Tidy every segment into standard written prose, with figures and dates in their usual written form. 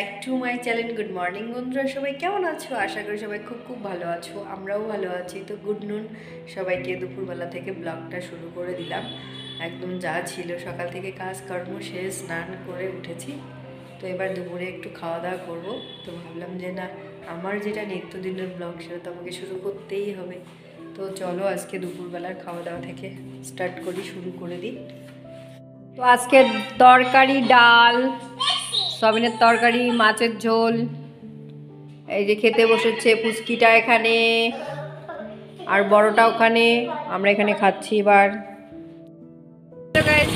Back to my channel. Good morning বন্ধুরা, সবাই কেমন আছো? আশা করি সবাই খুব খুব ভালো আছো, আমরাও ভালো আছি। তো গুড নুন সবাইকে। দুপুরবেলা থেকে ব্লগটা শুরু করে দিলাম। একদম যা ছিল সকাল থেকে কাজকর্ম শেষ, স্নান করে উঠেছি। তো এবার দুপুরে একটু খাওয়া দাওয়া করবো। তো ভাবলাম যে না, আমার যেটা নিত্যদিনের ব্লগ সেটা তো আমাকে শুরু করতেই হবে। তো চলো আজকে দুপুরবেলার খাওয়া দাওয়া থেকে স্টার্ট করি, শুরু করে দিই। তো আজকে তরকারি, ডাল, সয়াবিনের তরকারি, মাছের ঝোল। এই যে খেতে বসেছে পুচকিটা এখানে, আর বড়টা ওখানে, আমরা এখানে খাচ্ছি। এবার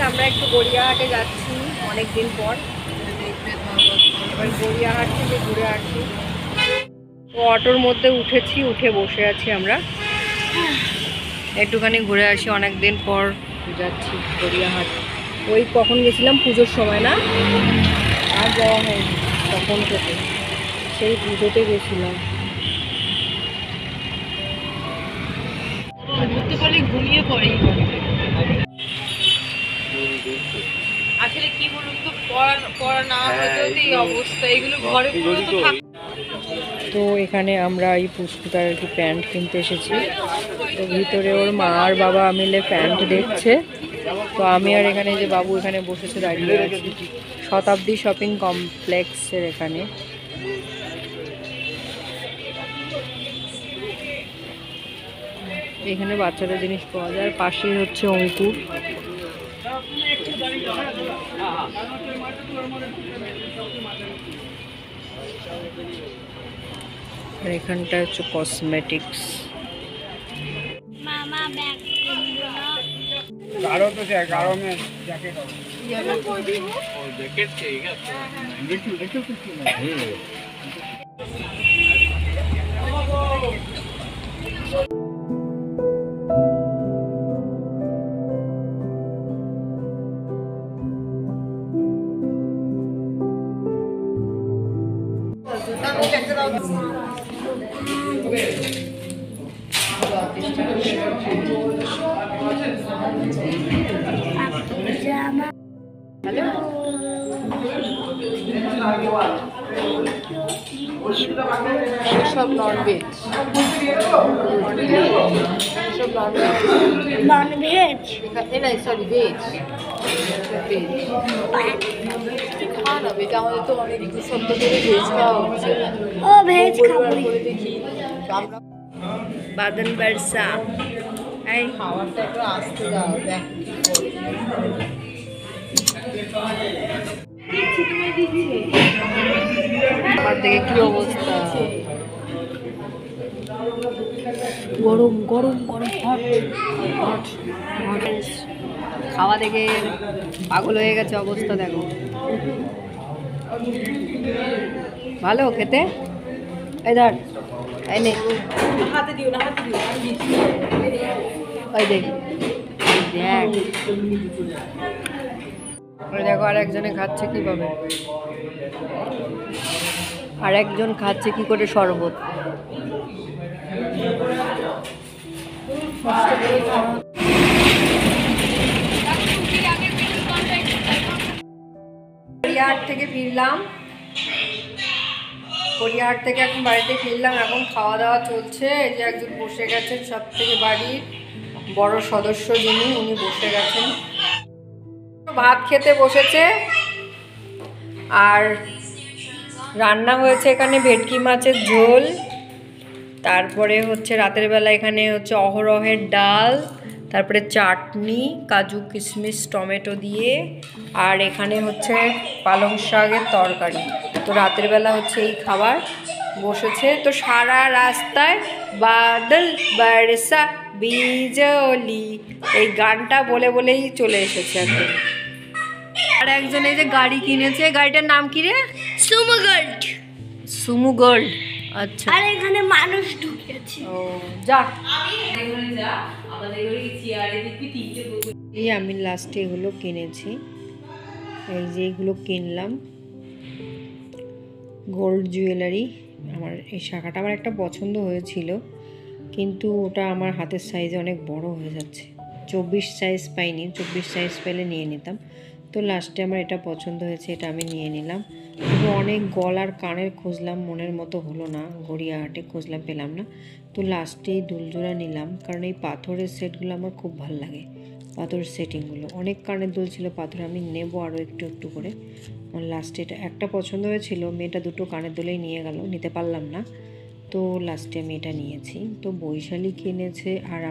আমরা একটু গড়িয়াহাটে যাচ্ছি অনেক দিন পর। এবার গড়িয়াহাট থেকে ঘুরে আসছি। তো অটোর মধ্যে উঠেছি, উঠে বসে আছি আমরা। একটুখানি ঘুরে আসি, অনেক দিন পর যাচ্ছি গড়িয়াহাট। ওই কখন গেছিলাম, পুজোর সময় না? আর যাওয়া হয়নি তখন থেকে, সেই পুজোতে গেছিলাম। ঘুরতে পারলে ঘুমিয়ে পড়ি। আসলে কি বলুন তো, পড়া না হতে এই অবস্থা, এগুলো ঘরে পুরো তো থাক। তো এখানে আমরা এই পুষ্পিতার একটু প্যান্ট কিনতে এসেছি। তো ভিতরে ওর মা আর বাবা মিলে প্যান্ট দেখছে। তো আমি আর এখানে যে বাবু এখানে বসেছে দাঁড়িয়ে আছি শতাব্দী শপিং কমপ্লেক্সের এখানে। এখানে বাচ্চাদের জিনিস পাওয়া যায়। পাশেই হচ্ছে অঙ্কুর। আর এখানটা হচ্ছে কসমেটিক্স। गाढ़ो तो है, गाढ़ो में जैकेट और जैकेट चाहिए देखो देखो कुछ नहीं। সব ননভেজ, সব ননভেজ নাই, সরি ভেজ। ভেজ খাওয়া না, ভেজ আমাদের তো অনেক সপ্তাহ ধরে ভেজ খাওয়া হচ্ছে। ও ভেজ খাবো। করে দেখি আমরা বাদন বর্ষা। এই খাওয়ারটা একটু আসতে দাও, দেখ আমার দেখে কি অবস্থা। গরম গরম গরম হট হট হট। খাওয়া দেখে পাগল হয়ে গেছে অবস্থা, দেখো। ভালো খেতে। এই ধর, এই নে, হাতে দিও না, হাতে দিও। ওই দেখ, দেখ, ওই দেখো আর একজনে খাচ্ছে কিভাবে। আর একজন খাচ্ছে কি করে শরবত। গড়িয়াহাট থেকে ফিরলাম, গড়িয়াহাট থেকে এখন বাড়িতে ফিরলাম। এখন খাওয়া দাওয়া চলছে। এই যে একজন বসে গেছেন, সব থেকে বাড়ির বড় সদস্য যিনি, উনি বসে গেছেন, ভাত খেতে বসেছে। আর রান্না হয়েছে এখানে ভেটকি মাছের ঝোল, তারপরে হচ্ছে রাতের বেলা এখানে হচ্ছে অহরহের ডাল, তারপরে চাটনি, কাজু কিশমিশ টমেটো দিয়ে, আর এখানে হচ্ছে পালং শাকের তরকারি। তো রাতের বেলা হচ্ছে এই খাবার বসেছে। তো সারা রাস্তায় বাদল বর্ষা বিজলি, এই গানটা বলে বলেই চলে এসেছে একদম। আর একজন এই যে গাড়ি কিনেছে, গাড়িটার নাম কি রে? Sumo gold. সুমো গোল্ড, আচ্ছা। আর এখানে মানুষ ঢুকেছে। ও যা, এই আমি লাস্টে এগুলো কিনেছি। এই যে এগুলো কিনলাম, গোল্ড জুয়েলারি। আমার এই শাখাটা আমার একটা পছন্দ হয়েছিল, কিন্তু ওটা আমার হাতের সাইজে অনেক বড় হয়ে যাচ্ছে। 24 সাইজ পাইনি, 24 সাইজ পেলে নিয়ে নিতাম। তো লাস্টে আমার এটা পছন্দ হয়েছে, এটা আমি নিয়ে নিলাম। কিন্তু অনেক গলার কানের খুঁজলাম, মনের মতো হলো না, গড়িয়াহাটে খুঁজলাম পেলাম না। তো লাস্টে এই দুলজোড়া নিলাম, কারণ এই পাথরের সেটগুলো আমার খুব ভালো লাগে, পাথরের সেটিংগুলো। অনেক কানের দুল ছিল পাথর, আমি নেব আরও একটু একটু করে। আমার লাস্টে এটা একটা পছন্দ হয়েছিল, মেয়েটা দুটো কানের দুলেই নিয়ে গেল, নিতে পারলাম না। তো লাস্টে আমি এটা নিয়েছি। তো বৈশালী কিনেছে। আর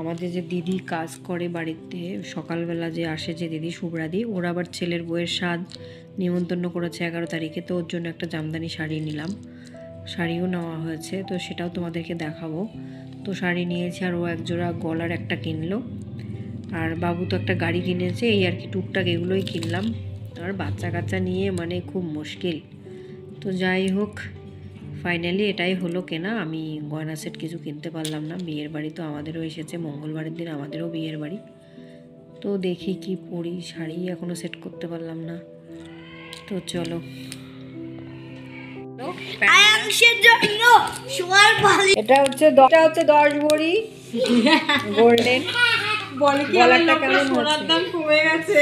আমাদের যে দিদি কাজ করে বাড়িতে, সকালবেলা যে আসে যে দিদি শুভ্রাদি, ওর আবার ছেলের বউয়ের স্বাদ নিমন্ত্রণ করেছে 11 তারিখে। তো ওর জন্য একটা জামদানি শাড়ি নিলাম, শাড়িও নেওয়া হয়েছে, তো সেটাও তোমাদেরকে দেখাবো। তো শাড়ি নিয়েছি, আর ও একজোড়া গলার একটা কিনলো, আর বাবু তো একটা গাড়ি কিনেছে। এই আর কি টুকটাক এগুলোই কিনলাম। আর বাচ্চা কাচ্চা নিয়ে মানে খুব মুশকিল। তো যাই হোক, ফাইনালি এটাই হলো কেনা। আমি গয়না সেট কিছু কিনতে পারলাম না। বিয়ের বাড়ি তো আমাদেরও এসেছে, মঙ্গলবারের দিন আমাদেরও বিয়ের বাড়ি। তো দেখি কি পরি, শাড়ি এখনও সেট করতে পারলাম না। তো চলো, আয়াংশের জন্য সোয়ার পালি। এটা হচ্ছে 10 ভরি গোল্ডেন। গলাটা কেমন সোনার দাম কমে গেছে,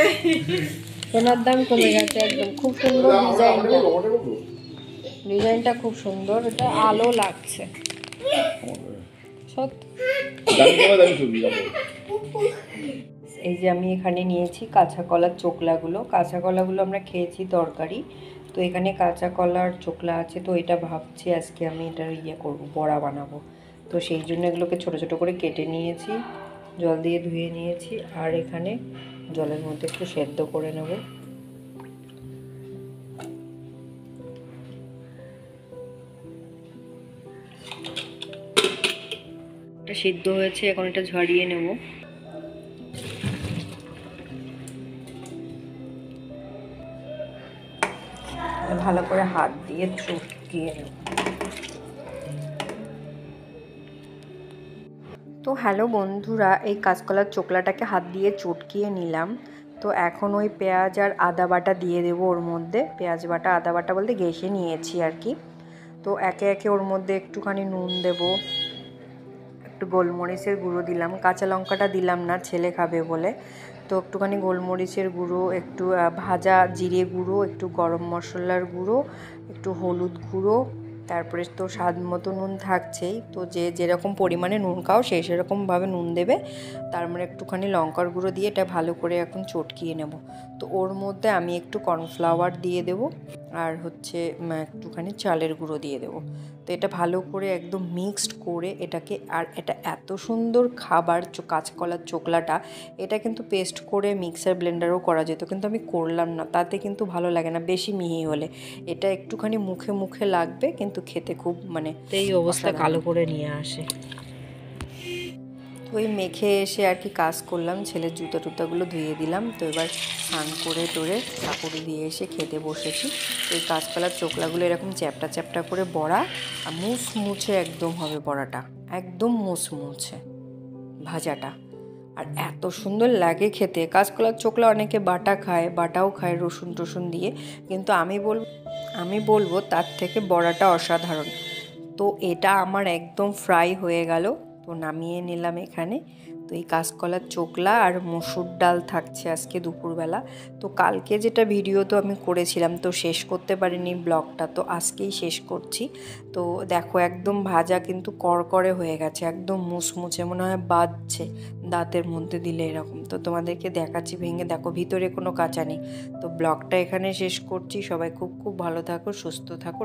সোনার দাম কমে গেছে একদম। খুব সুন্দর ডিজাইনটা খুব সুন্দর, এটা আলো লাগছে সত্যি। এই যে আমি এখানে নিয়েছি কাঁচা কলার চোকলাগুলো। কাঁচা কলাগুলো আমরা খেয়েছি তরকারি, তো এখানে কাঁচা কলার চোকলা আছে। তো এটা ভাবছি আজকে আমি এটার করবো, বড়া বানাবো। তো সেই জন্য এগুলোকে ছোট ছোট করে কেটে নিয়েছি, জল দিয়ে ধুয়ে নিয়েছি। আর এখানে জলের মধ্যে একটু সেদ্ধ করে নেব। এটা সিদ্ধ হয়েছে, এখন এটা ঝরিয়ে নেব। ভালো করে হাত দিয়ে চটকিয়ে নেব। তো হ্যালো বন্ধুরা, এই কাঁচকলার চোকলাটাকে হাত দিয়ে চটকিয়ে নিলাম। তো এখন ওই পেঁয়াজ আর আদা বাটা দিয়ে দেবো ওর মধ্যে। পেঁয়াজ বাটা আদা বাটা বলতে ঘেঁষে নিয়েছি আর কি। তো একে একে ওর মধ্যে একটুখানি নুন দেব, একটু গোলমরিচের গুঁড়ো দিলাম, কাঁচা লঙ্কাটা দিলাম না, ছেলে খাবে বলে। তো একটুখানি গোলমরিচের গুঁড়ো, একটু ভাজা জিরে গুঁড়ো, একটু গরম মশলার গুঁড়ো, একটু হলুদ গুঁড়ো, তারপরে তো স্বাদ মতো নুন থাকছেই। তো যেরকম পরিমাণে নুন খাও সেরকমভাবে নুন দেবে। তার মানে একটুখানি লঙ্কার গুঁড়ো দিয়ে এটা ভালো করে এখন চটকিয়ে নেব। তো ওর মধ্যে আমি একটু কর্নফ্লাওয়ার দিয়ে দেব, আর হচ্ছে একটুখানি চালের গুঁড়ো দিয়ে দেবো। তো এটা ভালো করে একদম মিক্সড করে এটাকে, আর এটা এত সুন্দর খাবার কাঁচকলার চোকলাটা, এটা কিন্তু পেস্ট করে মিক্সার ব্লেন্ডারও করা যেত, কিন্তু আমি করলাম না, তাতে কিন্তু ভালো লাগে না বেশি মিহি হলে। এটা একটুখানি মুখে মুখে লাগবে, কিন্তু খেতে খুব মানে এই অবস্থা কালো করে নিয়ে আসে। ওই মেখে এসে আর কি কাজ করলাম, ছেলের জুতো টুতাগুলো ধুয়ে দিলাম। তো এবার স্নান করে টোরে কাপড় দিয়ে এসে খেতে বসেছি। এই কাঁচকলার চোকলাগুলো এরকম চ্যাপটা চ্যাপটা করে বড়া, আর মুছে একদম হবে বড়াটা, একদম মুছে ভাজাটা। আর এত সুন্দর লাগে খেতে। কাঁচকলার চোকলা অনেকে বাটাও খায় রসুন টসুন দিয়ে, কিন্তু আমি বলবো তার থেকে বড়াটা অসাধারণ। তো এটা আমার একদম ফ্রাই হয়ে গেল, তো নামিয়ে নিলাম এখানে। তো এই কাঁচকলার চোকলা আর মসুর ডাল থাকছে আজকে দুপুরবেলা। তো কালকে যেটা ভিডিও তো আমি করেছিলাম, তো শেষ করতে পারিনি ব্লগটা, তো আজকেই শেষ করছি। তো দেখো একদম ভাজা কিন্তু করকরে হয়ে গেছে, একদম মুচমুচে, মনে হয় বাজছে দাঁতের মধ্যে দিলে এরকম। তো তোমাদেরকে দেখাচ্ছি ভেঙে, দেখো ভিতরে কোনো কাঁচা নেই। তো ব্লগটা এখানে শেষ করছি। সবাই খুব খুব ভালো থাকো, সুস্থ থাকো।